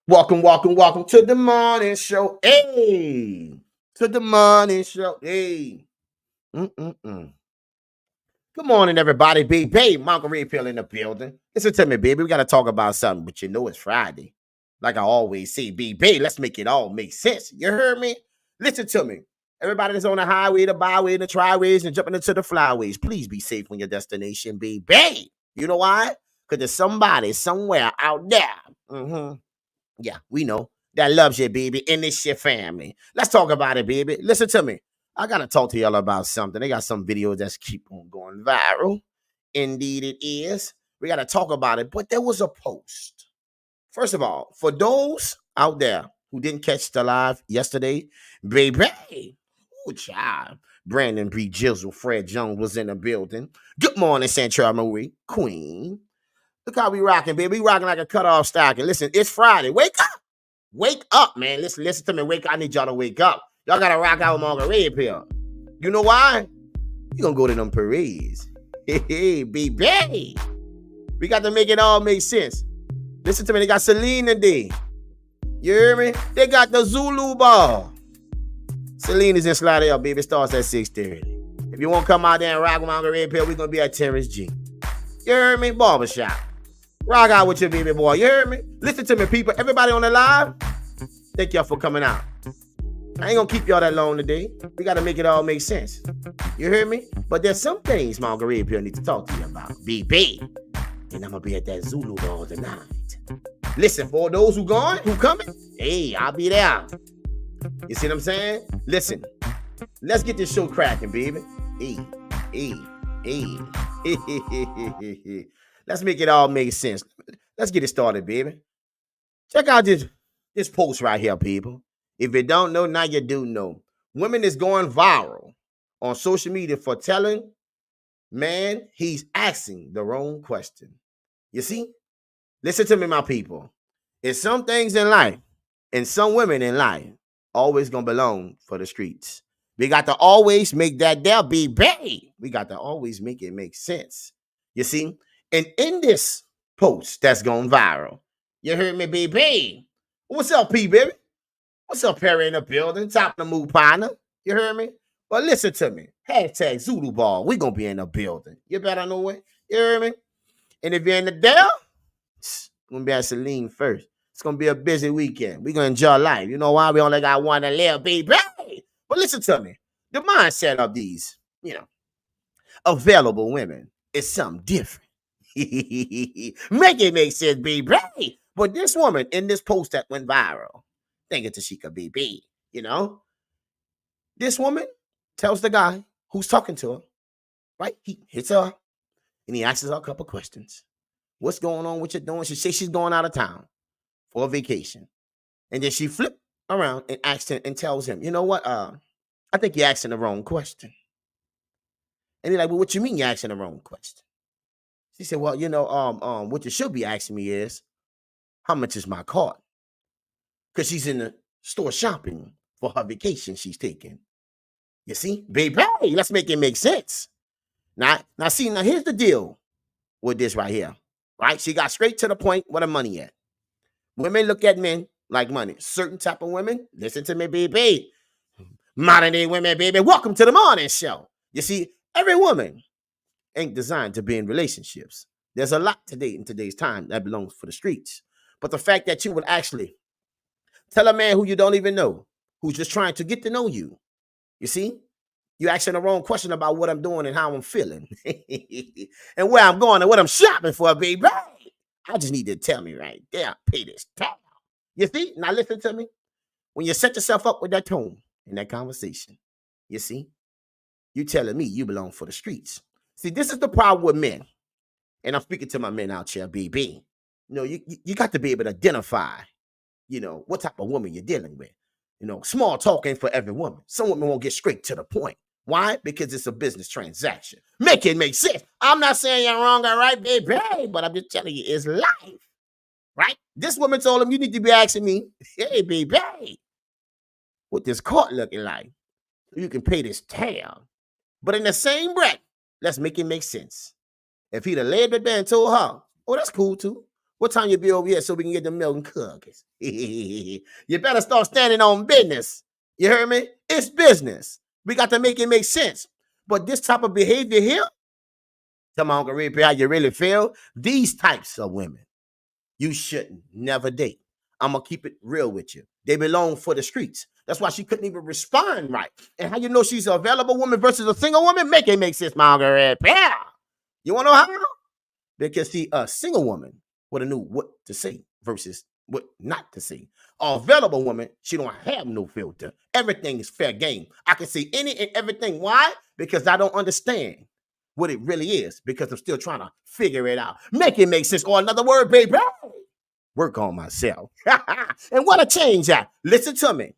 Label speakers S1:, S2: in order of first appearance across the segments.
S1: Welcome to the morning show. Hey, to the morning show. Hey. Mm-mm-mm. Good morning, everybody. Baby, Marguerite Pill in the building. Listen to me, baby. We got to talk about something, but you know it's Friday. Like I always say, baby, let's make it all make sense. You heard me? Listen to me. Everybody that's on the highway, the byway, the triways, and jumping into the flyways, please be safe on your destination, baby. You know why? Because there's somebody somewhere out there. Yeah, we know that loves you, baby, and it's your family. Let's talk about it, baby. Listen to me. I gotta talk to y'all about something. They got some videos that's keep on going viral. Indeed, it is. We gotta talk about it. But there was a post. First of all, for those out there who didn't catch the live yesterday, baby, oh child, Brandon B. Jizzle, Fred Jones was in the building. Good morning, Central Marie, Queen. Look how we rocking, baby. We rocking like a cutoff stocking. Listen, it's Friday. Wake up. Wake up, man. Listen to me. Wake up. I need y'all to wake up. Y'all gotta rock out with Marguerite Pill. You know why? You gonna go to them parades. Hey, baby. We got to make it all make sense. Listen to me. They got Celine today. You hear me? They got the Zulu ball. Celine is in Slidell, baby. It starts at 6:30. If you want to come out there and rock with Marguerite Pill, we're gonna be at Terrence G. You heard me? Barbershop. Rock out with your baby boy. You heard me? Listen to me, people. Everybody on the live, thank y'all for coming out. I ain't gonna keep y'all that long today. We gotta make it all make sense. You hear me? But there's some things Marguerite Pill need to talk to you about. BB. And I'm gonna be at that Zulu ball tonight. Listen, for those who coming, hey, I'll be there. You see what I'm saying? Listen, let's get this show cracking, baby. Hey. Let's make it all make sense. Let's get it started, baby. Check out this post right here, people. If you don't know, now you do know. Women is going viral on social media for telling man he's asking the wrong question. You see? Listen to me, my people. It's some things in life and some women in life always gonna belong for the streets. We got to always make that there be bae. We got to always make it make sense. You see? And in this post that's going viral, you heard me, baby. What's up, P, baby? What's up, Perry in the building? Top of the move, partner. You heard me? But listen to me. Hashtag Zulu Ball. We gonna be in the building. You better know it. You heard me? And if you're in the Dell, it's gonna be at Celine first. It's gonna be a busy weekend. We're gonna enjoy life. You know why? We only got one to live, baby. But listen to me. The mindset of these, available women is something different. Make it make sense, baby. But this woman in this post that went viral, thinking Tashika BB, this woman tells the guy who's talking to her, right? He hits her and he asks her a couple questions. What's going on? What you doing? She says she's going out of town for a vacation. And then she flipped around and asks him and tells him, you know what? I think you're asking the wrong question. And he's like, well, what you mean you're asking the wrong question? She said, well, what you should be asking me is, how much is my card? Because she's in the store shopping for her vacation she's taking. You see? Baby, let's make it make sense. Now, here's the deal with this right here. Right? She got straight to the point where the money at. Women look at men like money. Certain type of women, listen to me, baby. Modern day women, baby, welcome to the morning show. You see, every woman ain't designed to be in relationships. There's a lot today in today's time that belongs for the streets. But the fact that you would actually tell a man who you don't even know, who's just trying to get to know you, you see, you're asking the wrong question about what I'm doing and how I'm feeling and where I'm going and what I'm shopping for, baby. I just need to tell me right there, pay this tab. You see? Now listen to me. When you set yourself up with that tone in that conversation, you see, you telling me you belong for the streets. See, this is the problem with men. And I'm speaking to my men out here, baby. You got to be able to identify, what type of woman you're dealing with. Small talk ain't for every woman. Some women won't get straight to the point. Why? Because it's a business transaction. Make it make sense. I'm not saying you're wrong, all right, baby, but I'm just telling you, it's life, right? This woman told him, you need to be asking me, hey, baby, what this court looking like? You can pay this tab. But in the same breath, let's make it make sense. If he'd have laid it there and told her, oh, that's cool too. What time you be over here so we can get the milk and cookies? You better start standing on business. You heard me? It's business. We got to make it make sense. But this type of behavior here, come on, repeat how you really feel. These types of women, you shouldn't never date. I'm gonna keep it real with you. They belong for the streets. That's why she couldn't even respond right. And how you know she's an available woman versus a single woman? Make it make sense, Margaret. Yeah. You wanna know how? Because see, a single woman would have knew what to say versus what not to say. A available woman, she don't have no filter. Everything is fair game. I can say any and everything. Why? Because I don't understand what it really is. Because I'm still trying to figure it out. Make it make sense. Or another word, baby. Work on myself. And what a change at. Listen to me.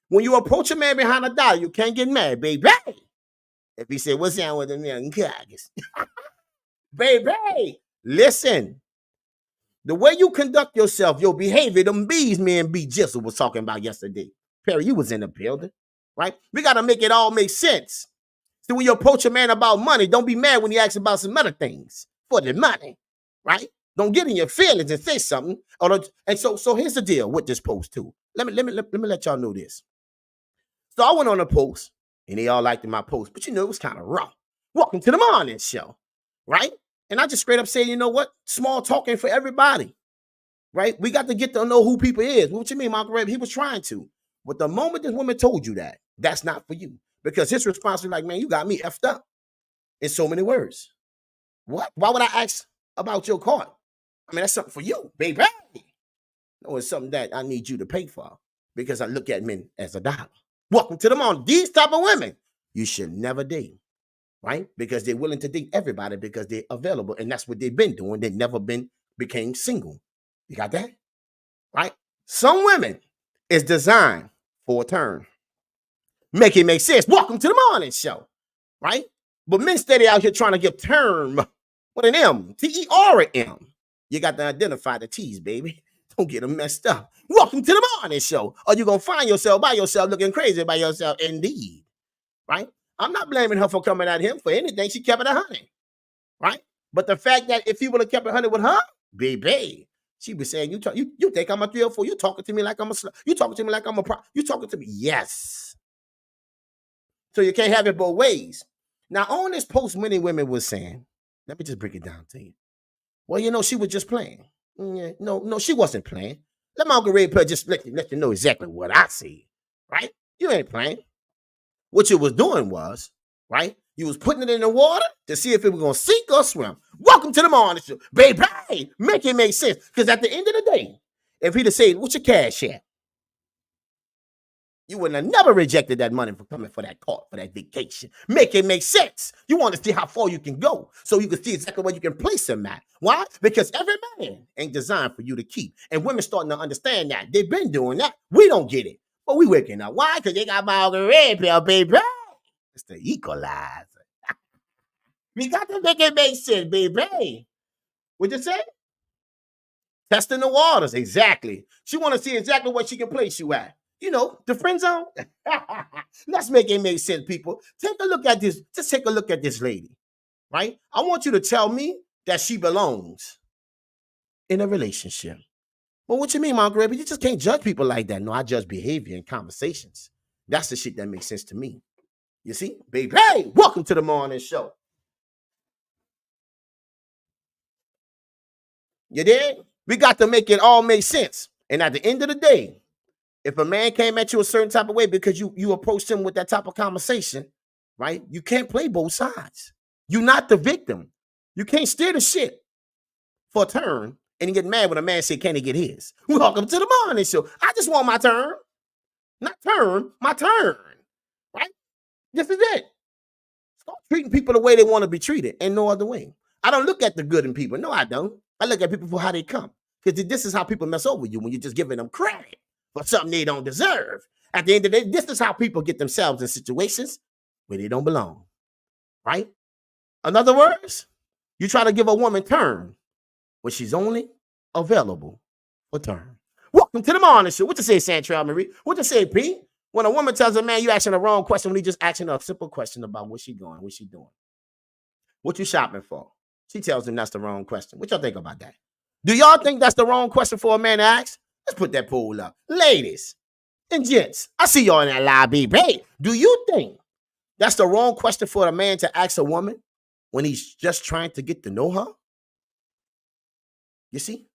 S1: When you approach a man behind a dollar, you can't get mad, baby. If he said, what's down with the young guys? Baby, listen. The way you conduct yourself, your behavior, them bees me and B Jizzle was talking about yesterday. Perry, you was in the building, right? We got to make it all make sense. So when you approach a man about money, don't be mad when he asks about some other things for the money, right? Don't get in your feelings and say something. And so here's the deal with this post too. Let me let y'all know this. So I went on a post, and they all liked my post, but it was kind of raw. Welcome to the morning show, right? And I just straight up say, you know what? Small talking for everybody, right? We got to get to know who people is. What you mean, Margaret? He was trying to. But the moment this woman told you that, that's not for you. Because his response was like, man, you got me effed up in so many words. What? Why would I ask about your card? I mean, that's something for you, baby. No, it's something that I need you to pay for because I look at men as a dollar. Welcome to the morning. These type of women, you should never date. Right? Because they're willing to date everybody because they're available. And that's what they've been doing. They never became single. You got that? Right? Some women is designed for a turn. Make it make sense. Welcome to the morning show. Right? But men steady out here trying to give term with an M. T-E-R-M. You got to identify the T's, baby. Don't get them messed up. Welcome to the morning show. Or you're going to find yourself by yourself looking crazy by yourself indeed. Right? I'm not blaming her for coming at him for anything. She kept it 100, right? But the fact that if he would have kept it 100 with her, baby, she was saying, you think I'm a 3 or 4? You talking to me like I'm a slut. You talking to me like I'm a pro. You talking to me? Yes. So you can't have it both ways. Now, on this post, many women were saying, let me just break it down to you. Well, she was just playing. No, she wasn't playing. Let my Uncle Ray just let you know exactly what I see, right? You ain't playing. What you was doing was, right? You was putting it in the water to see if it was going to sink or swim. Welcome to the morning show. Baby, make it make sense. Because at the end of the day, if he'd have said, what's your cash at? You wouldn't have never rejected that money for coming for that call, for that vacation. Make it make sense. You want to see how far you can go so you can see exactly where you can place him at. Why? Because every man ain't designed for you to keep. And women starting to understand that. They've been doing that. We don't get it. But we waking up. Why? Because they got my red pill, baby. It's the equalizer. We got to make it make sense, baby. What'd you say? Testing the waters. Exactly. She want to see exactly what she can place you at. The friend zone. Let's make it make sense, people. Take a look at this. Just take a look at this lady, right? I want you to tell me that she belongs in a relationship. Well, what you mean, Margaret? You just can't judge people like that. No, I judge behavior and conversations. That's the shit that makes sense to me. You see? Baby, hey, welcome to the morning show. You did? We got to make it all make sense. And at the end of the day, if a man came at you a certain type of way because you approached him with that type of conversation, right? You can't play both sides. You're not the victim. You can't steer the shit for a turn and you get mad when a man say, can he get his? Welcome to the morning show. I just want my turn. Not turn, my turn. Right? This is it. Start treating people the way they want to be treated and no other way. I don't look at the good in people. No, I don't. I look at people for how they come. Because this is how people mess over you when you're just giving them credit for something they don't deserve. At the end of the day, this is how people get themselves in situations where they don't belong. Right? In other words, you try to give a woman turn when she's only available for turn. Welcome to the morning show. What you say, Santrell Marie? What you say, Pete? When a woman tells a man you asking the wrong question when he just asking a simple question about where she going, what she doing, what you shopping for, she tells him that's the wrong question. What y'all think about that? Do y'all think that's the wrong question for a man to ask? Let's put that poll up. Ladies and gents, I see y'all in that live, baby. Do you think that's the wrong question for a man to ask a woman when he's just trying to get to know her? You see?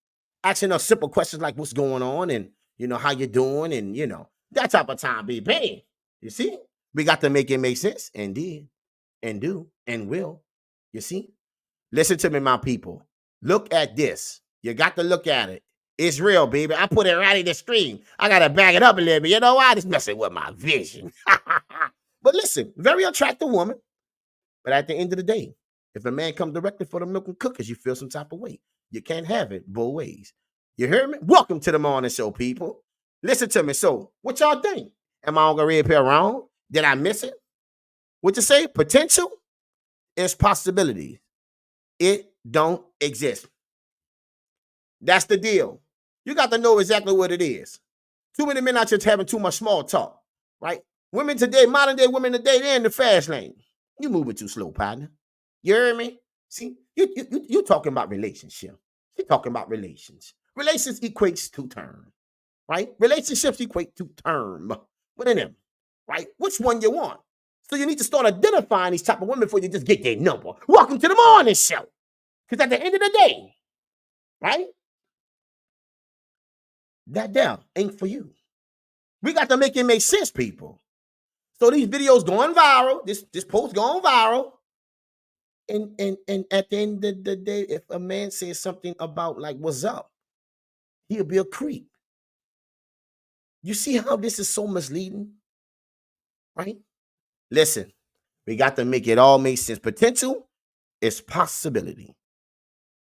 S1: Asking her simple questions like what's going on and, how you doing and, that type of time, baby. You see? We got to make it make sense and did and do and will. You see? Listen to me, my people. Look at this. You got to look at it. It's real, baby. I put it right in the stream. I got to back it up a little bit. You know why? It's messing with my vision. But listen, very attractive woman. But at the end of the day, if a man comes directly for the milk and cookies, you feel some type of way. You can't have it both ways. You hear me? Welcome to the morning show, people. Listen to me. So, what y'all think? Am I on the red pill wrong? Did I miss it? What you say? Potential is possibility. It don't exist. That's the deal. You got to know exactly what it is. Too many men out here having too much small talk, right? Women today, modern day women today, they're in the fast lane. You moving too slow, partner. You hear me? See, you talking about relationship. You're talking about relations. Relations equates to term, right? Relationships equate to term. What in them, right? Which one you want? So you need to start identifying these type of women before you just get their number. Welcome to the morning show. Because at the end of the day, right? That down ain't for you. We got to make it make sense, people. So these videos going viral, this post going viral. And at the end of the day, if a man says something about like what's up, he'll be a creep. You see how this is so misleading? Right? Listen, we got to make it all make sense. Potential is possibility.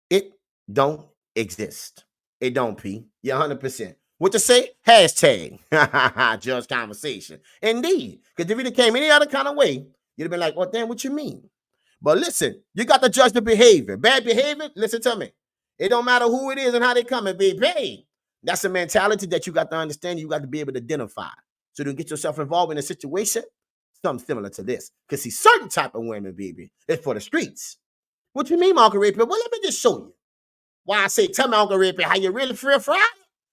S1: It don't exist. It don't, P. Yeah, 100%. What to say? Hashtag judge conversation. Indeed. Because if it came any other kind of way, you'd have been like, oh, damn, what you mean? But listen, you got to judge the behavior. Bad behavior, listen to me. It don't matter who it is and how they come and baby. That's a mentality that you got to understand. You got to be able to identify. So to get yourself involved in a situation, something similar to this. Because see, certain type of women, baby, it's for the streets. What you mean, Uncle Red Pill? Well, let me just show you. Why I say, tell me, Uncle Red Pill, how you really feel Friday?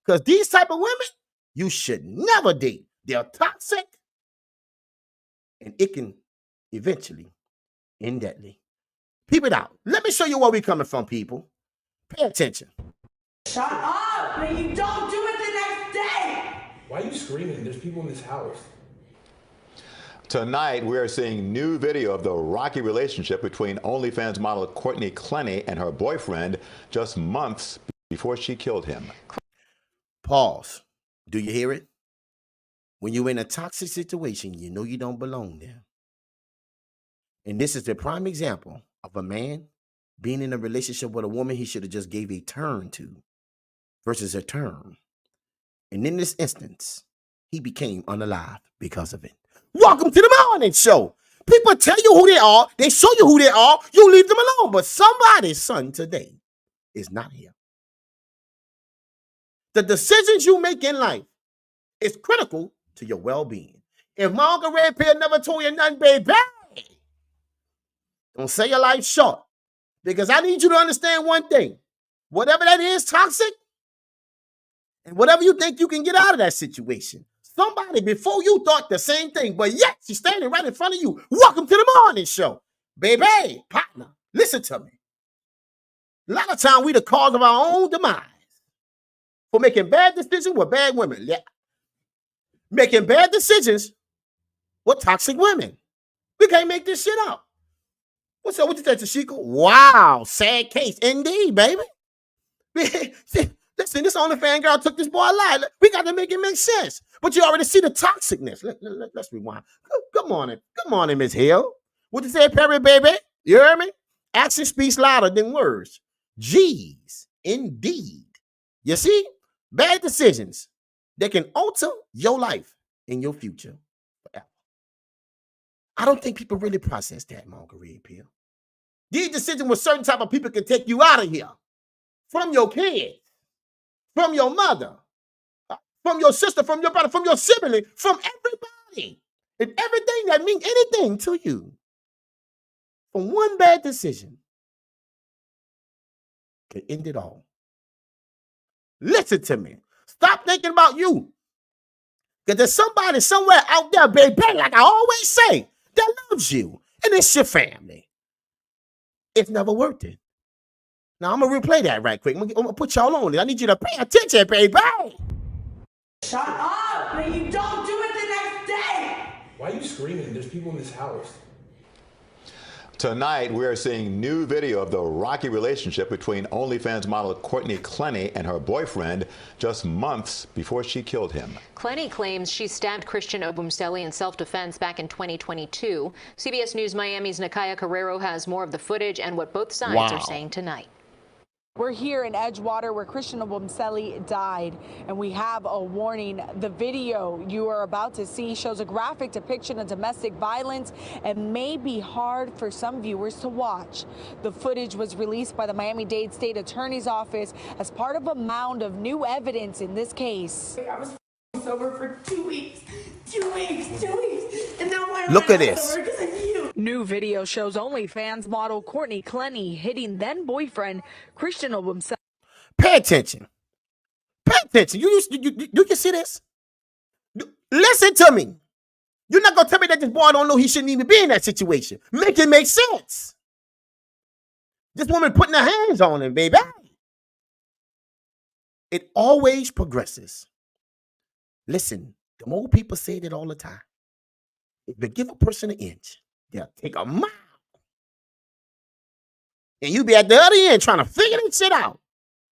S1: Because these type of women, you should never date. They're toxic. And it can eventually end deadly. Peep it out. Let me show you where we're coming from, people. Pay attention.
S2: Shut up! But you don't do it the next day!
S3: Why are you screaming? There's people in this house.
S4: Tonight, we are seeing new video of the rocky relationship between OnlyFans model Courtney Clenny and her boyfriend just months before she killed him.
S1: Pause. Do you hear it? When you're in a toxic situation, you know you don't belong there. And this is the prime example of a man being in a relationship with a woman he should have just gave a turn to versus a term. And in this instance, he became unalive because of it. Welcome to the morning show. People tell you who they are. They show you who they are. You leave them alone. But somebody's son today is not here. The decisions you make in life is critical to your well-being. If my Uncle Red Pill never told you nothing, baby, don't sell your life short. Because I need you to understand one thing. Whatever that is toxic, and whatever you think you can get out of that situation, somebody before you thought the same thing, but yet she's standing right in front of you. Welcome to the morning show. Baby, partner, listen to me. A lot of time we the cause of our own demise for making bad decisions with bad women. Yeah. Making bad decisions with toxic women. We can't make this shit up. What's up? What you think, Tashika? Wow, sad case. Indeed, baby. Listen, this OnlyFans girl took this boy alive. We got to make it make sense. But you already see the toxicness. Let's rewind. Good morning. Good morning, Miss Hill. What you say, Perry, baby? You hear me? Action speaks louder than words. Jeez, indeed. You see? Bad decisions that can alter your life and your future forever. I don't think people really process that, Uncle Red Pill. These decisions with certain type of people can take you out of here. From your kids, from your mother, from your sister, from your brother, from your sibling, from everybody. And everything that means anything to you. From one bad decision can end it all. Listen to me. Stop thinking about you. Because there's somebody somewhere out there, baby, like I always say, that loves you. And it's your family. It's never worth it. Now, I'm going to replay that right quick. I'm going to put y'all on it. I need you to pay attention, baby.
S2: Shut up, but you don't do it the next day.
S3: Why are you screaming? There's people in this house.
S4: Tonight, we are seeing new video of the rocky relationship between OnlyFans model Courtney Clenny and her boyfriend just months before she killed him.
S5: Clenny claims she stabbed Christian Obumseli in self-defense back in 2022. CBS News Miami's Nakaya Carrero has more of the footage and what both sides are saying tonight.
S6: We're here in Edgewater where Christian Obumseli died, and we have a warning. The video you are about to see shows a graphic depiction of domestic violence and may be hard for some viewers to watch. The footage was released by the Miami-Dade State Attorney's Office as part of a mound of new evidence in this case.
S2: I was sober for 2 weeks. 2 weeks, 2 weeks. And now I'm
S1: Look at this.
S2: because of you.
S6: New video shows OnlyFans model Courtney Clenny hitting then boyfriend Christian Obumseli.
S1: Pay attention. Pay attention. You can see this? Listen to me. You're not going to tell me that this boy don't know he shouldn't even be in that situation. Make it make sense. This woman putting her hands on him, baby. It always progresses. Listen, the old people say that all the time. If you give a person an inch, they'll take a mile. And you be at the other end trying to figure that shit out.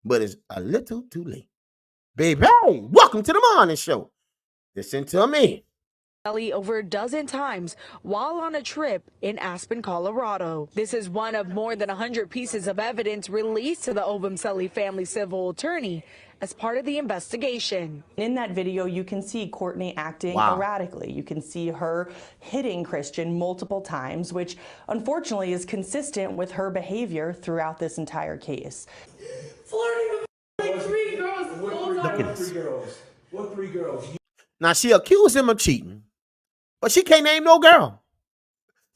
S1: But it's a little too late. Baby, welcome to the morning show. Listen to me.
S6: Over a dozen times while on a trip in Aspen, Colorado. This is one of more than 100 pieces of evidence released to the Obumseli family civil attorney as part of the investigation.
S7: In that video, you can see Courtney acting erratically. You can see her hitting Christian multiple times, which unfortunately is consistent with her behavior throughout this entire case.
S2: Flirting with like 3 girls.
S3: What 3 girls?
S1: Now, she accused him of cheating, but she can't name no girl.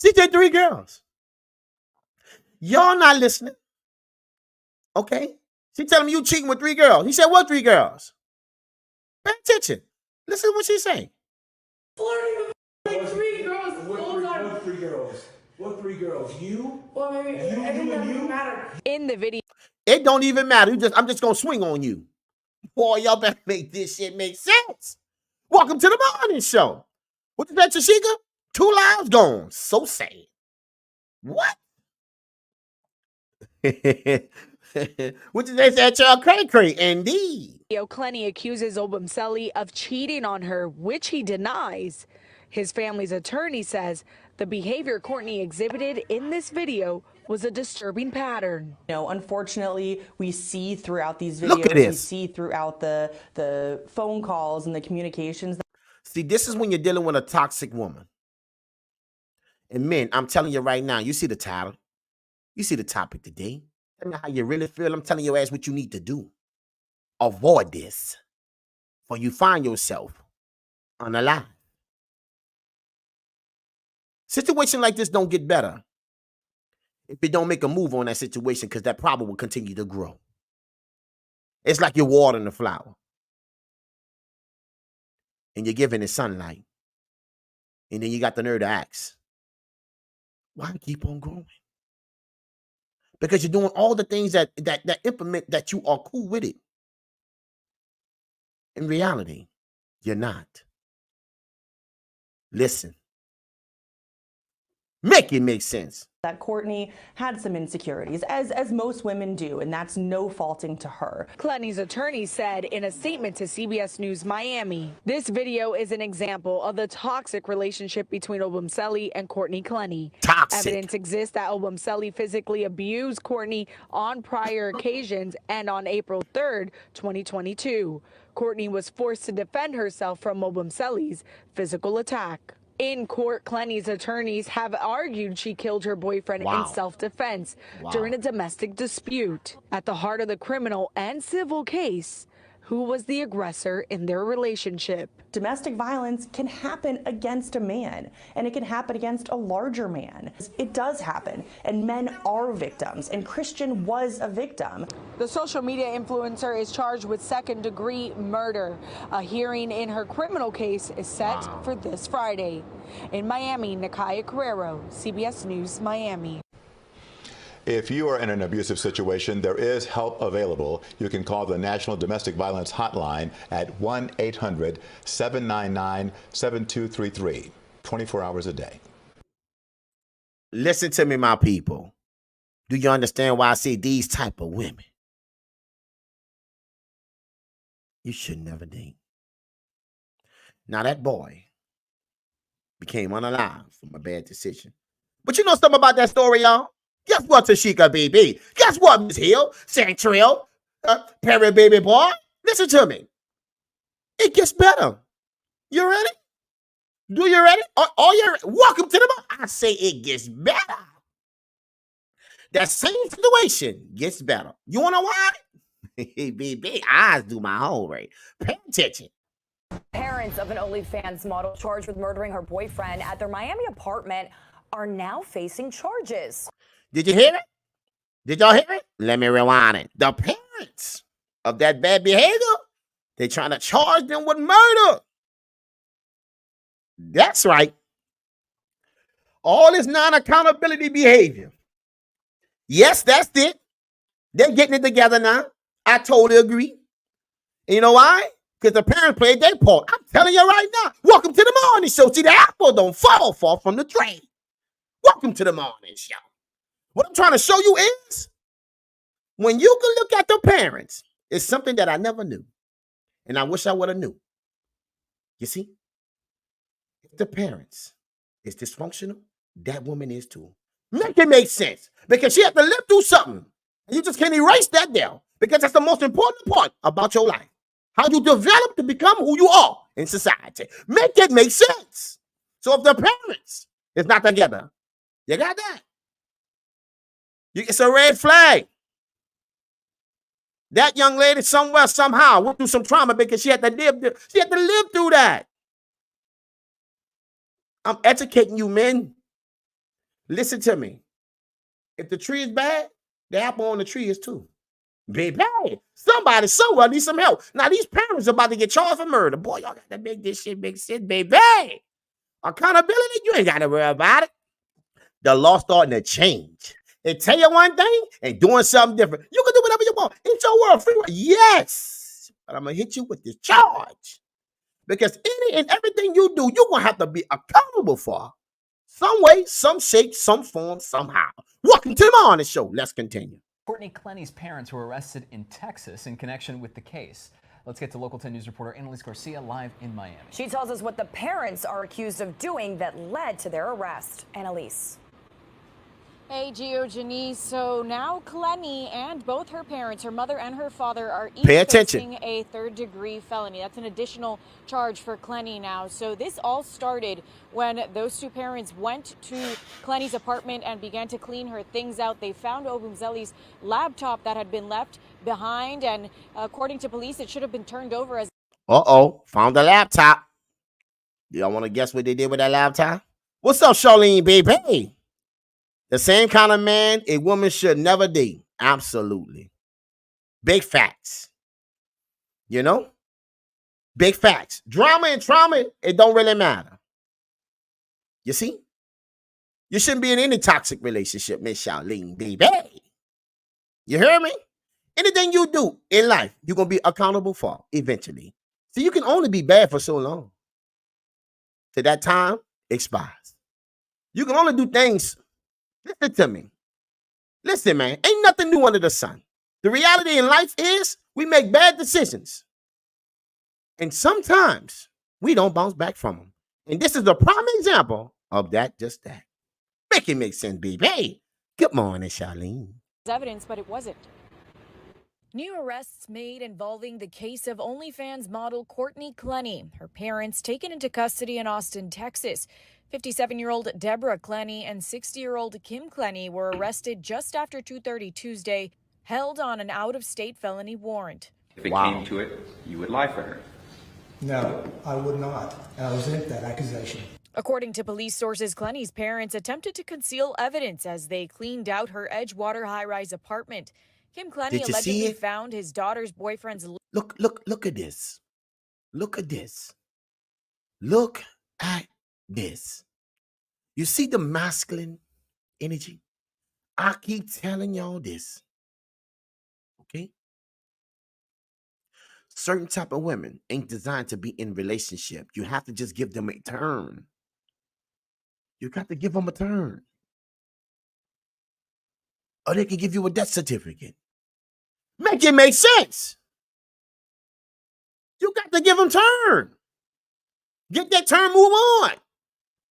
S1: She said 3 girls. Y'all not listening. Okay? She telling me you cheating with 3 girls. He said, what 3 girls? Pay attention. Listen to what she's saying.
S2: Flirting with like 3 girls.
S3: What 3 girls? What 3 girls? You?
S2: Well, maybe it doesn't even matter.
S6: In the video,
S1: It don't even matter. I'm just going to swing on you. Boy, y'all better make this shit make sense. Welcome to the morning show. What is that, Tashika? 2 lives gone. So sad. What? What did they say at y'all cray? Indeed.
S6: Clenny accuses Obumseli of cheating on her, which he denies. His family's attorney says the behavior Courtney exhibited in this video was a disturbing pattern.
S7: You know, unfortunately, we see throughout these videos, we see throughout the phone calls and the communications.
S1: See, this is when you're dealing with a toxic woman. And men, I'm telling you right now, you see the title. You see the topic today. Tell me how you really feel. I'm telling your ass what you need to do. Avoid this. For you find yourself unalive. Situation like this don't get better if you don't make a move on that situation, because that problem will continue to grow. It's like you're watering the flower. And you're giving it sunlight. And then you got the nerve to ask, why keep on growing? Because you're doing all the things that implement that you are cool with it. In reality, you're not. Listen. Make it make sense.
S7: That Courtney had some insecurities, as most women do, and that's no faulting to her.
S6: Clenny's attorney said in a statement to CBS News Miami, this video is an example of the toxic relationship between Obumseli and Courtney Clenny.
S1: Toxic.
S6: Evidence exists that Obumseli physically abused Courtney on prior occasions and on April 3rd, 2022. Courtney was forced to defend herself from Obumseli's physical attack. In court, Clenny's attorneys have argued she killed her boyfriend in self-defense during a domestic dispute. At the heart of the criminal and civil case, who was the aggressor in their relationship.
S7: Domestic violence can happen against a man, and it can happen against a larger man. It does happen, and men are victims, and Christian was a victim.
S6: The social media influencer is charged with second-degree murder. A hearing in her criminal case is set for this Friday. In Miami, Nakaya Carrero, CBS News, Miami.
S4: If you are in an abusive situation, there is help available. You can call the National Domestic Violence Hotline at 1-800-799-7233, 24 hours a day.
S1: Listen to me, my people. Do you understand why I say these type of women you should never date? Now, that boy became unalive from a bad decision. But you know something about that story, y'all? Guess what, Tashika BB? Guess what, Miss Hill, Santrill, Perry Baby Boy? Listen to me. It gets better. You ready? Do you ready? Are you ready? Welcome to the book. I say it gets better. That same situation gets better. You want to know why? BB, eyes do my whole right. Pay attention.
S8: Parents of an OnlyFans model charged with murdering her boyfriend at their Miami apartment are now facing charges.
S1: Did you hear it? Did y'all hear it? Let me rewind it. The parents of that bad behavior, they're trying to charge them with murder. That's right. All this non-accountability behavior. Yes, that's it. They're getting it together now. I totally agree. And you know why? Because the parents played their part. I'm telling you right now. Welcome to the morning show. See, the apple don't fall far from the tree. Welcome to the morning show. What I'm trying to show you is when you can look at the parents, it's something that I never knew. And I wish I would have knew. You see? If the parents is dysfunctional, that woman is too. Make it make sense. Because she had to live through something. And you just can't erase that down. Because that's the most important part about your life. How you develop to become who you are in society. Make it make sense. So if the parents is not together, you got that. It's a red flag. That young lady somewhere, somehow went through some trauma because she had to live through that. I'm educating you, men. Listen to me. If the tree is bad, the apple on the tree is too. Baby, somebody somewhere needs some help. Now, these parents are about to get charged for murder. Boy, y'all got to make this shit make sense, baby. Accountability, you ain't got to worry about it. The law starting to change. They tell you one thing and doing something different. You can do whatever you want. It's your world, free. Yes. But I'm going to hit you with this charge. Because any and everything you do, you're going to have to be accountable for. Some way, some shape, some form, somehow. Welcome to the morning show. Let's continue.
S9: Courtney Clenny's parents were arrested in Texas in connection with the case. Let's get to Local 10 News reporter Annalise Garcia live in Miami.
S8: She tells us what the parents are accused of doing that led to their arrest. Annalise.
S10: Hey, Gio, Janice. So now Clenny and both her parents, her mother and her father, are each facing a third-degree felony. That's an additional charge for Clenny now. So this all started when those two parents went to Clenny's apartment and began to clean her things out. They found Obumzeli's laptop that had been left behind, and according to police, it should have been turned over as...
S1: Found the laptop. Y'all want to guess what they did with that laptop? What's up, Charlene, baby? The same kind of man a woman should never date. Absolutely. Big facts. You know? Big facts. Drama and trauma, it don't really matter. You see? You shouldn't be in any toxic relationship, Miss Charlene, baby. You hear me? Anything you do in life, you're going to be accountable for eventually. So you can only be bad for so long. Till that time expires. You can only do things. Listen to me. Listen, man. Ain't nothing new under the sun. The reality in life is we make bad decisions. And sometimes we don't bounce back from them. And this is a prime example of that, just that. Make it make sense, baby. Hey, good morning, Charlene.
S10: evidence, but it wasn't.
S11: New arrests made involving the case of OnlyFans model Courtney Clenny. Her parents taken into custody in Austin, Texas. 57-year-old Deborah Clenny and 60-year-old Kim Clenny were arrested just after 2:30 Tuesday, held on an out-of-state felony warrant.
S12: If it came to it, you would lie for her.
S3: No, I would not. And I resent that accusation.
S11: According to police sources, Clenny's parents attempted to conceal evidence as they cleaned out her Edgewater high-rise apartment. Kim Clenny allegedly found his daughter's boyfriend's...
S1: Look at this. Look at this. Look at this. You see the masculine energy? I keep telling y'all this. Okay? Certain type of women ain't designed to be in relationship. You have to just give them a turn. You got to give them a turn. Or they can give you a death certificate. Make it make sense. You got to give them turn. Get that turn, move on.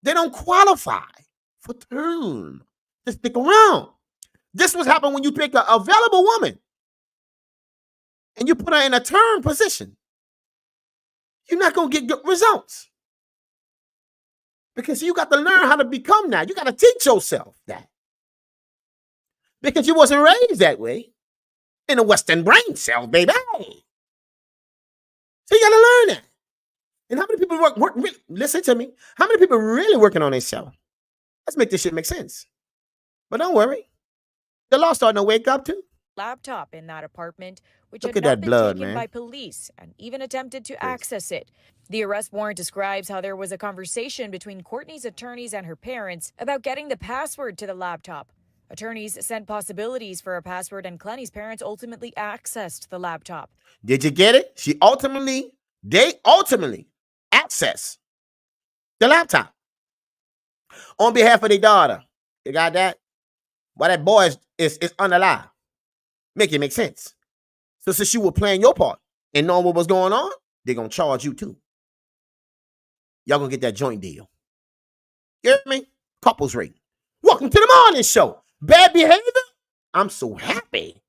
S1: They don't qualify for turn. Just stick around. This was happening when you pick an available woman and you put her in a turn position. You're not going to get good results. Because you got to learn how to become that. You got to teach yourself that. Because you wasn't raised that way in a Western brain cell, baby. So you got to learn that. And how many people work listen to me. How many people are really working on themselves? Let's make this shit make sense. But don't worry. The law starting to wake up too.
S11: Laptop in that apartment, which
S1: Look
S11: had
S1: at
S11: not
S1: that
S11: been
S1: blood,
S11: taken
S1: man.
S11: by police and even attempted to access it. The arrest warrant describes how there was a conversation between Courtney's attorneys and her parents about getting the password to the laptop. Attorneys sent possibilities for a password, and Clenny's parents ultimately accessed the laptop.
S1: Did you get it? They ultimately access the laptop on behalf of their daughter. You got that? Why that boy is unalive. Make it make sense. So since you were playing your part and knowing what was going on, they're going to charge you too. Y'all going to get that joint deal. You hear me? Couples rate. Welcome to the morning show. Bad behavior? I'm so happy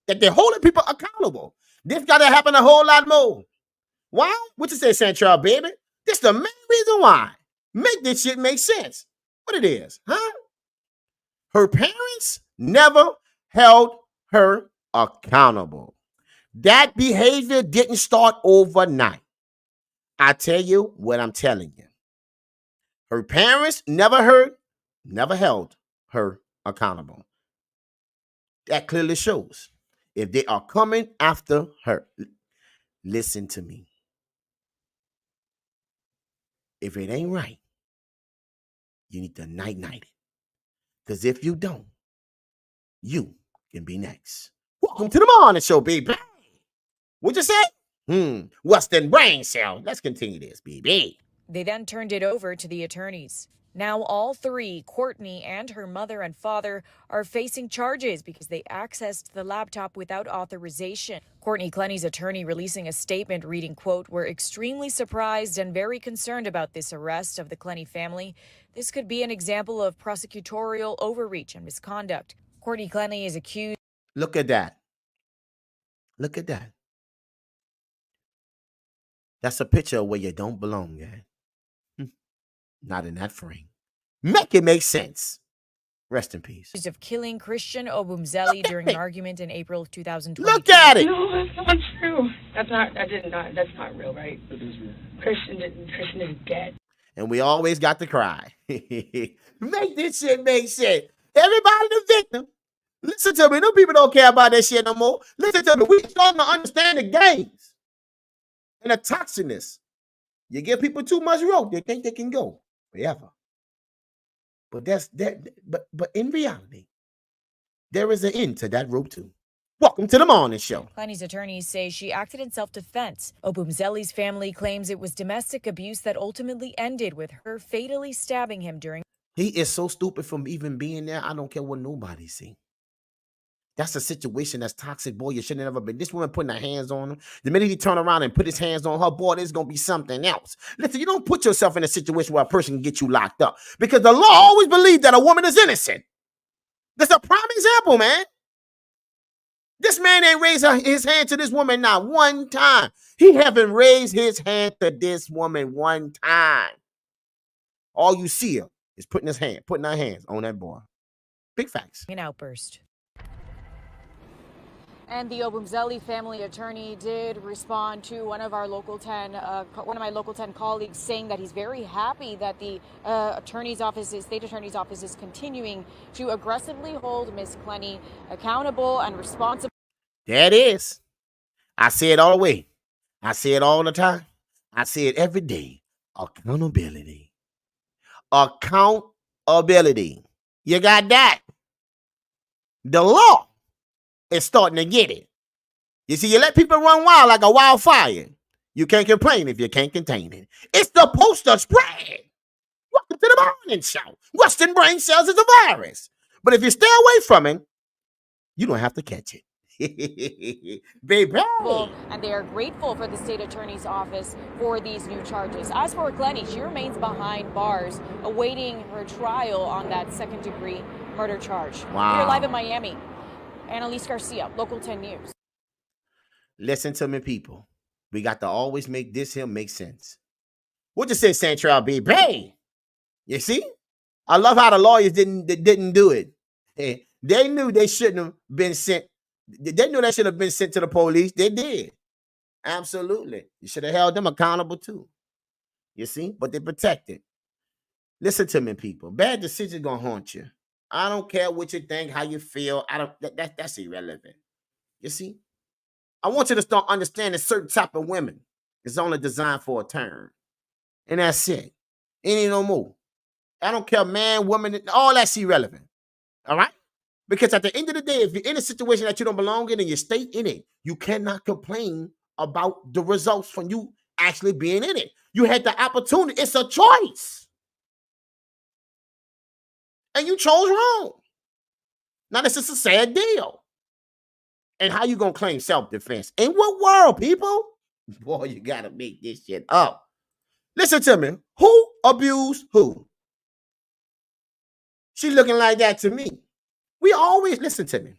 S1: that they're holding people accountable. This got to happen a whole lot more. Why? What you say, Central, baby? This the main reason why. Make this shit make sense. What it is, huh? Her parents never held her accountable. That behavior didn't start overnight. I tell you what I'm telling you. Her parents never held her accountable. That clearly shows if they are coming after her. Listen to me. If it ain't right, you need to night it. Because if you don't, you can be next. Welcome to the morning show, baby. What'd you say? Western brain cell. Let's continue this, baby.
S11: They then turned it over to the attorneys. Now all three, Courtney and her mother and father, are facing charges because they accessed the laptop without authorization. Courtney Clenny's attorney releasing a statement reading, quote, "We're extremely surprised and very concerned about this arrest of the Clenny family. This could be an example of prosecutorial overreach and misconduct. Courtney Clenny is accused."
S1: Look at that. Look at that. That's a picture of where you don't belong, man. Not in that frame. Make it make sense. Rest in peace.
S11: Of killing Christian Obumzeli during an argument in April of 2020.
S1: Look at it.
S2: No, that's not true. That's not real, right? It is real. Christian is dead.
S1: And we always got to cry. Make this shit make sense. Everybody the victim. Listen to me. Them people don't care about that shit no more. Listen to me. We starting to understand the games and the toxicness. You give people too much rope, they think they can go forever. But but in reality, there is an end to that rope too. Welcome to the morning show.
S11: Clenny's attorneys say she acted in self-defense. Obumzeli's family claims it was domestic abuse that ultimately ended with her fatally stabbing him during.
S1: He is so stupid from even being there. I don't care what nobody see. That's a situation that's toxic, boy. You should have never been. This woman putting her hands on him. The minute he turn around and put his hands on her, boy, there's going to be something else. Listen, you don't put yourself in a situation where a person can get you locked up. Because the law always believes that a woman is innocent. That's a prime example, man. This man ain't raised his hand to this woman not one time. He haven't raised his hand to this woman one time. All you see her is putting her hands on that boy. Big facts.
S11: An outburst.
S10: And the Obumseli family attorney did respond to one of my Local 10 colleagues, saying that he's very happy that the state attorney's office is continuing to aggressively hold Ms. Clenny accountable and responsible.
S1: There it is. I say it all the way. I say it all the time. I say it every day. Accountability. Accountability. You got that? The law is starting to get it. You see, you let people run wild like a wildfire. You can't complain if you can't contain it. It's supposed to spread. Welcome to the morning show. Western brain cells is a virus. But if you stay away from it, you don't have to catch it. Baby.
S10: And they are grateful for the state attorney's office for these new charges. As for Clenny, she remains behind bars, awaiting her trial on that second-degree murder charge.
S1: Wow.
S10: We're live in Miami. Annalise Garcia, Local 10 News.
S1: Listen to me, people. We got to always make this here make sense. What you say, Central baby? You see? I love how the lawyers didn't do it. They knew they shouldn't have been sent. They knew that should have been sent to the police. They did. Absolutely. You should have held them accountable too. You see? But they protected. Listen to me, people. Bad decisions gonna haunt you. I don't care what you think, how you feel. That's irrelevant. You see? I want you to start understanding certain type of women is only designed for a turn. And that's it. Ain't no more. I don't care, man, woman, all that's irrelevant. All right? Because at the end of the day, if you're in a situation that you don't belong in and you stay in it, you cannot complain about the results from you actually being in it. You had the opportunity. It's a choice. And you chose wrong. Now, this is a sad deal. And how you going to claim self-defense? In what world, people? Boy, you got to make this shit up. Listen to me. Who abused who? She looking like that to me. We always, listen to me.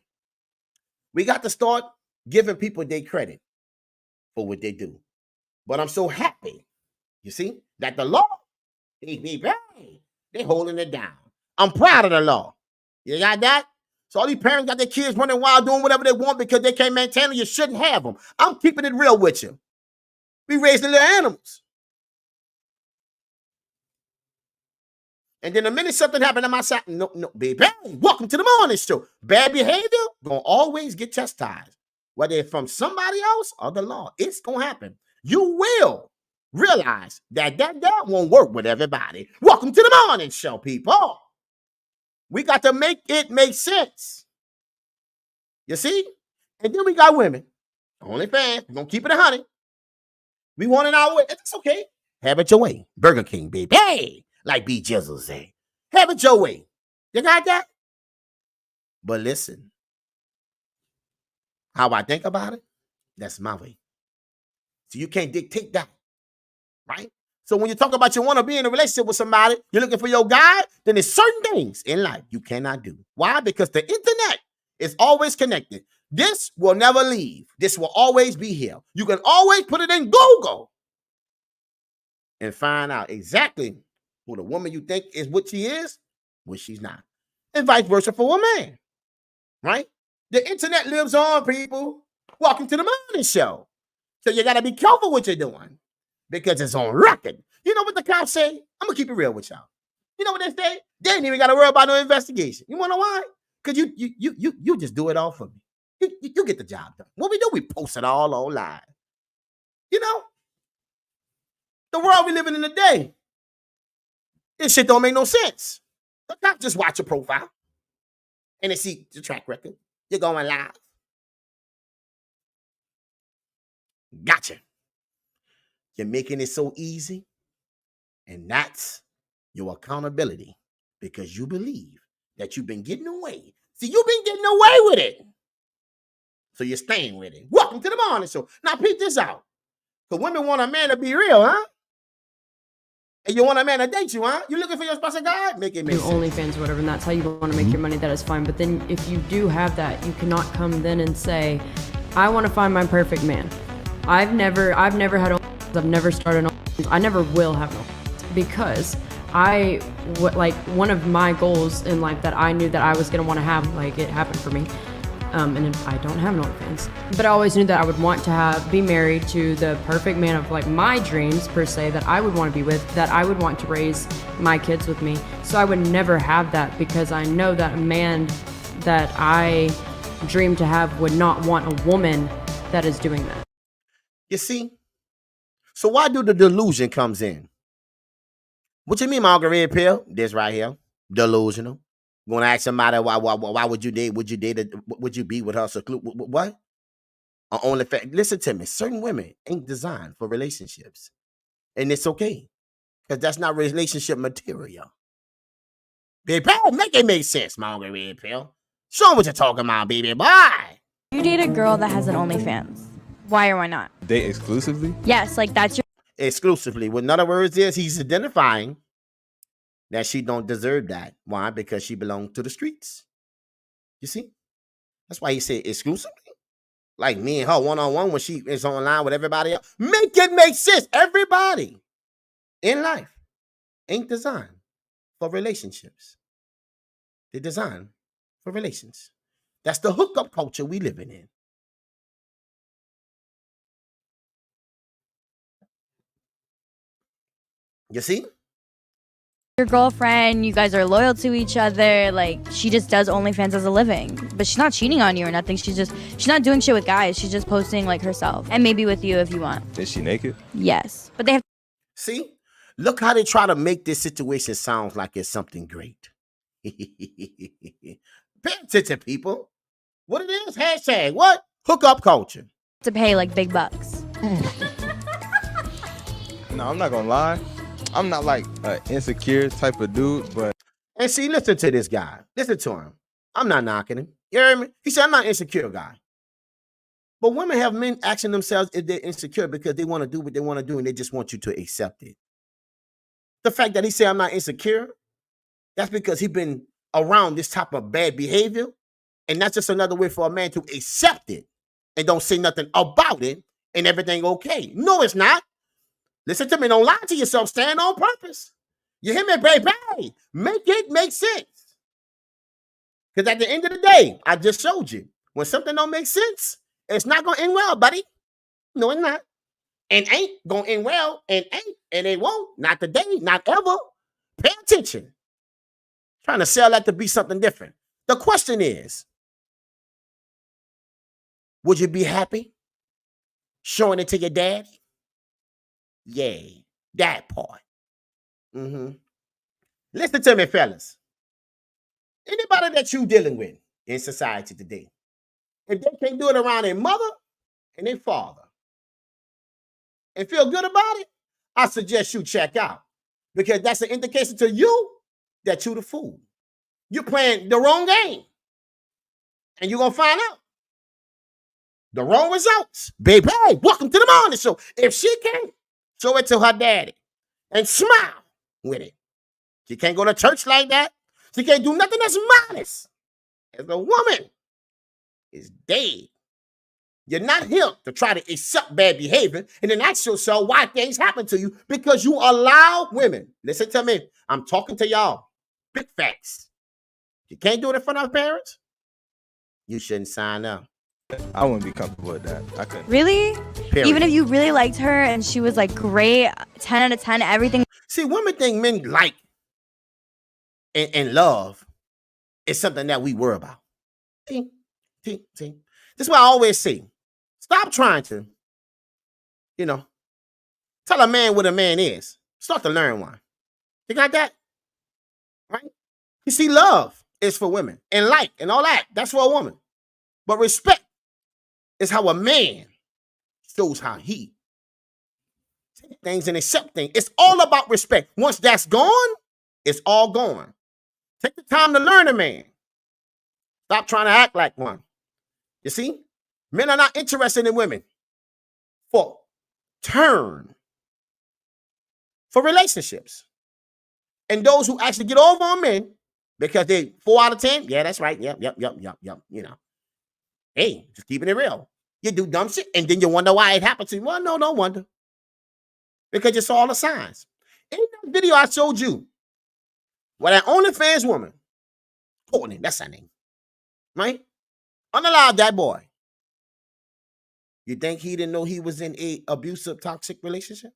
S1: We got to start giving people their credit for what they do. But I'm so happy, you see, that the law, they holding it down. I'm proud of the law. You got that? So all these parents got their kids running wild doing whatever they want because they can't maintain it. You shouldn't have them. I'm keeping it real with you. We raising little animals. And then the minute something happened on my side, no, baby, welcome to the morning show. Bad behavior gonna always get chastised, whether it's from somebody else or the law. It's gonna happen. You will realize that won't work with everybody. Welcome to the morning show, people. We got to make it make sense. You see? And then we got women. OnlyFans. We're gonna keep it 100. We want it our way. It's okay. Have it your way. Burger King, baby. Hey! Like B. Jizzle say. Have it your way. You got that? But listen. How I think about it, that's my way. So you can't dictate that. Right? So when you talk about you want to be in a relationship with somebody, you're looking for your guy, then there's certain things in life you cannot do. Why? Because the internet is always connected. This will never leave. This will always be here. You can always put it in Google and find out exactly who the woman you think is what she is, what she's not. And vice versa for a man, right? The internet lives on, people. Welcome to the morning show. So you got to be careful what you're doing because it's on record. You know what the cops say? I'm going to keep it real with y'all. You know what they say? They ain't even got to worry about no investigation. You want to know why? Because you just do it all for me. You get the job done. What we do, we post it all online. You know? The world we living in today, this shit don't make no sense. The cops just watch your profile and they see your track record. You're going live. Gotcha. You're making it so easy. And that's your accountability because you believe that you've been getting away. See, you've been getting away with it. So you're staying with it. Welcome to the morning show. Now, peep this out. Because women want a man to be real, huh? And you want a man to date you, huh? You looking for your special guy? Make it make sense.
S13: OnlyFans, whatever, and that's how you want to make your money. That is fine. But then if you do have that, you cannot come then and say, I want to find my perfect man. I've never had OnlyFans. I've never started OnlyFans. I never will have OnlyFans because one of my goals in life that I knew that I was going to want to have, like it happened for me, and I don't have an OnlyFans. But I always knew that I would want to be married to the perfect man of like my dreams per se, that I would want to be with, that I would want to raise my kids with me. So I would never have that, because I know that a man that I dream to have would not want a woman that is doing that.
S1: You see? So why do the delusion comes in? What you mean, Margaret Pill? This right here. Delusional. Gonna ask somebody why would you date? Would you be with her? What? Only fact. Listen to me. Certain women ain't designed for relationships. And it's okay. Because that's not relationship material. Baby, make it make sense, Margaret Pill. Show them what you're talking about, baby. Bye.
S14: You date a girl that has an OnlyFans. Why or why not?
S15: Date exclusively?
S14: Yes, like that's your
S1: exclusively. What in other words is he's identifying that she don't deserve that. Why? Because she belongs to the streets. You see? That's why he said exclusively. Like me and her one-on-one when she is online with everybody else. Make it make sense. Everybody in life ain't designed for relationships. They're designed for relations. That's the hookup culture we living in. You see?
S14: your girlfriend, you guys are loyal to each other, like she just does OnlyFans as a living. But she's not cheating on you or nothing. She's not doing shit with guys. She's just posting like herself. And maybe with you if you want.
S15: Is she naked?
S14: Yes. But they have
S1: See? Look how they try to make this situation sound like it's something great. Pay attention, people. What it is? Hashtag what? Hookup culture.
S14: to pay like big bucks.
S15: No, I'm not gonna lie. I'm not like an insecure type of dude, but
S1: And see, listen to this guy. Listen to him. I'm not knocking him. You hear me? He said, I'm not an insecure guy. But women have men asking themselves if they're insecure because they want to do what they want to do and they just want you to accept it. The fact that he said, I'm not insecure, that's because he's been around this type of bad behavior. And that's just another way for a man to accept it and don't say nothing about it and everything okay. No, it's not. Listen to me. Don't lie to yourself. Stand on purpose. You hear me, baby? Make it make sense. Because at the end of the day, I just showed you, when something don't make sense, it's not going to end well, buddy. No, it's not. And ain't going to end well, and ain't, and it won't. Not today, not ever. Pay attention. Trying to sell that to be something different. The question is, would you be happy showing it to your dad? Yay, that part. Listen to me, fellas. Anybody that you dealing with in society today, if they can't do it around their mother and their father and feel good about it, I suggest you check out. Because that's an indication to you that you the fool. You're playing the wrong game. And you're going to find out the wrong results. Baby, welcome to the morning show. If she can't show it to her daddy and smile with it, she can't go to church like that. She can't do nothing that's modest. As a woman is dead. You're not here to try to accept bad behavior and then ask yourself why things happen to you, because you allow women. Listen to me. I'm talking to y'all. Big facts. You can't do it in front of parents. You shouldn't sign up.
S15: I wouldn't be comfortable with that. I couldn't.
S14: Really?
S1: Period.
S14: Even if you really liked her and she was like great, 10 out of 10, everything.
S1: See, women think men like and love is something that we worry about. See? This is why I always say, stop trying to, tell a man what a man is. Start to learn one. You got that? Right? You see, love is for women. And like and all that, that's for a woman. But respect is how a man shows how he takes things and accept things. It's all about respect. Once that's gone, it's all gone. Take the time to learn a man. Stop trying to act like one. You see? Men are not interested in women for relationships. And those who actually get over on men because they 4 out of 10, yeah, that's right. Yep. Hey, just keeping it real. You do dumb shit and then you wonder why it happened to you. Well, no, don't wonder. Because you saw all the signs. In that video I showed you, where that OnlyFans woman, Courtney, that's her name, right? Unalive that boy. You think he didn't know he was in a abusive, toxic relationship?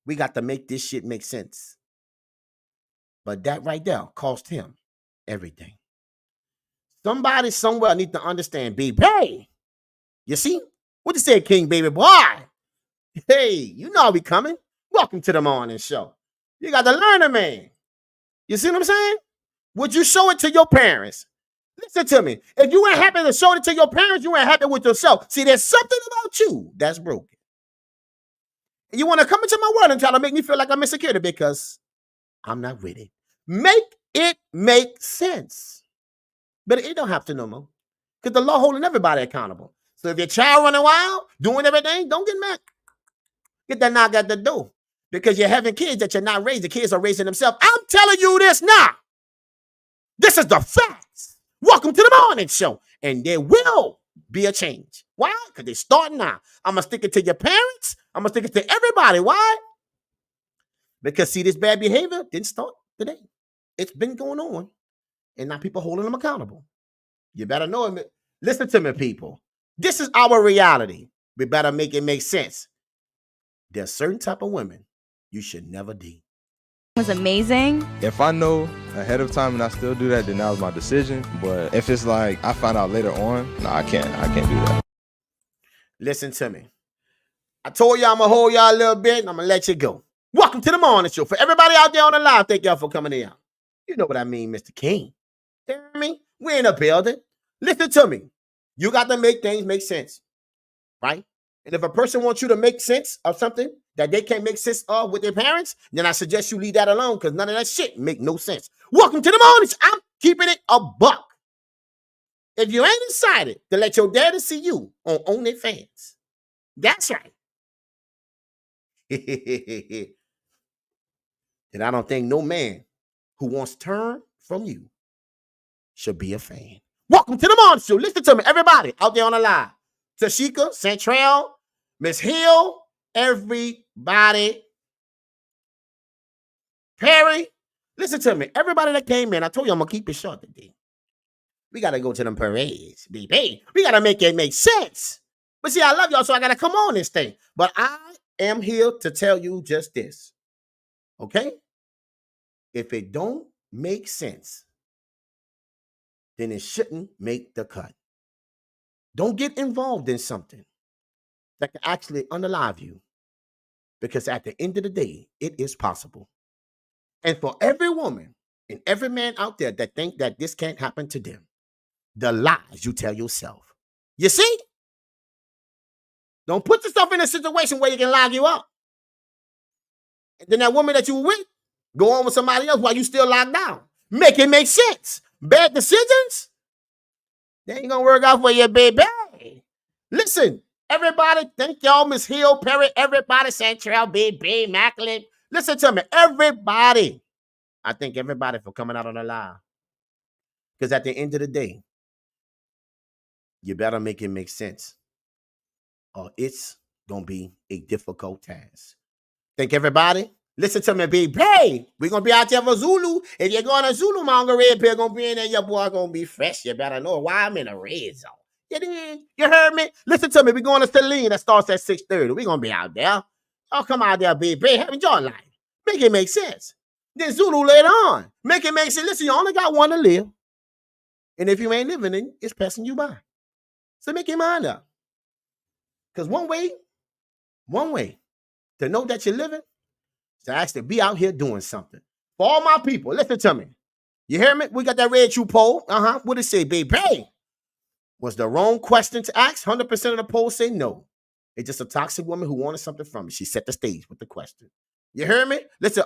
S1: We got to make this shit make sense. But that right there cost him everything. Somebody somewhere need to understand, baby. You see? What you say, King, baby boy? Hey, you know we coming. Welcome to the morning show. You got to learn it, man. You see what I'm saying? Would you show it to your parents? Listen to me. If you ain't happy to show it to your parents, you ain't happy with yourself. See, there's something about you that's broken. And you want to come into my world and try to make me feel like I'm insecure because I'm not with it. Make it make sense. But it don't have to no more. Because the law holding everybody accountable. So if your child running wild, doing everything, don't get mad. Get that knock at the door. Because you're having kids that you're not raising. The kids are raising themselves. I'm telling you this now. This is the facts. Welcome to the morning show. And there will be a change. Why? Because they're starting now. I'm going to stick it to your parents. I'm going to stick it to everybody. Why? Because see, this bad behavior didn't start today. It's been going on. And now people holding them accountable. You better know it. Listen to me, people. This is our reality. We better make it make sense. There's certain type of women you should never date.
S14: It was amazing.
S15: If I know ahead of time and I still do that, then that was my decision. But if it's like I find out later on, no, I can't do that.
S1: Listen to me. I told y'all I'm gonna hold y'all a little bit and I'm gonna let you go. Welcome to the morning show. For everybody out there on the live, thank y'all for coming in. You know what I mean, Mr. King. Hear me? We in a building. Listen to me. You got to make things make sense, right? And if a person wants you to make sense of something that they can't make sense of with their parents, then I suggest you leave that alone because none of that shit make no sense. Welcome to the morning. I'm keeping it a buck. If you ain't excited to let your daddy see you on OnlyFans, that's right. And I don't think no man who wants to turn from you should be a fan. Welcome to the morning show. Listen to me, everybody out there on the live. Tashika, Central, Miss Hill, everybody. Perry, listen to me. Everybody that came in, I told you I'm going to keep it short today. We got to go to them parades, baby. We got to make it make sense. But see, I love y'all, so I got to come on this thing. But I am here to tell you just this. Okay? If it don't make sense, then it shouldn't make the cut. Don't get involved in something that can actually unalive you. Because at the end of the day, it is possible. And for every woman and every man out there that think that this can't happen to them, the lies you tell yourself. You see? Don't put yourself in a situation where you can lock you up. And then that woman that you were with, go on with somebody else while you still locked down. Make it make sense. Bad decisions, they ain't gonna work out for you, baby. Listen, everybody, thank y'all, Miss Hill, Perry, everybody, Central, baby, Macklin. Listen to me, everybody. I thank everybody for coming out on the live. Because at the end of the day, you better make it make sense. Or it's gonna be a difficult task. Thank everybody. Listen to me, baby. We're going to be out there for Zulu. If you're going to Zulu, Manga Red Pill going to be in there. Your boy going to be fresh. You better know why I'm in a red zone. You heard me? Listen to me. We're going to Celine. That starts at 6:30. We're going to be out there. Oh, come out there, baby. Have enjoy life. Make it make sense. Then Zulu later on. Make it make sense. Listen, you only got one to live. And if you ain't living it, it's passing you by. So make your mind up. Because one way to know that you're living, to actually be out here doing something. For all my people, listen to me. You hear me? We got that red shoe poll. What it say, baby? Was the wrong question to ask? 100% of the polls say no. It's just a toxic woman who wanted something from me. She set the stage with the question. You hear me? Listen,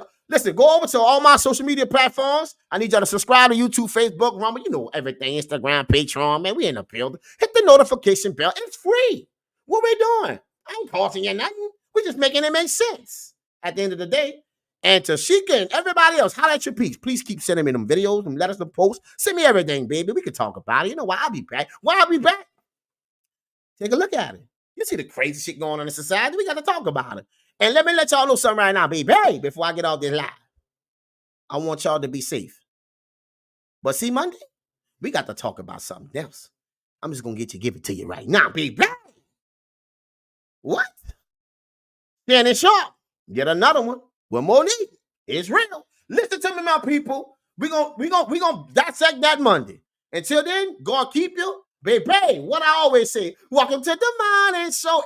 S1: go over to all my social media platforms. I need y'all to subscribe to YouTube, Facebook, Rumble, you know, everything, Instagram, Patreon, man. We in the building. Hit the notification bell. It's free. What we doing? I ain't costing you nothing. We just making it make sense. At the end of the day, and Tashika and everybody else, holla at your piece. Please keep sending me them videos, them letters, them posts. Send me everything, baby. We can talk about it. You know why? I'll be back. Take a look at it. You see the crazy shit going on in society. We got to talk about it. And let me let y'all know something right now, baby. Hey, before I get off this live, I want y'all to be safe. But see, Monday, we got to talk about something else. I'm just gonna give it to you right now, baby. What? Shannon Sharp, get another one. With Monique. It's real. Listen to me, my people. We gonna dissect that Monday. Until then, God keep you. Baby, what I always say, welcome to the morning show.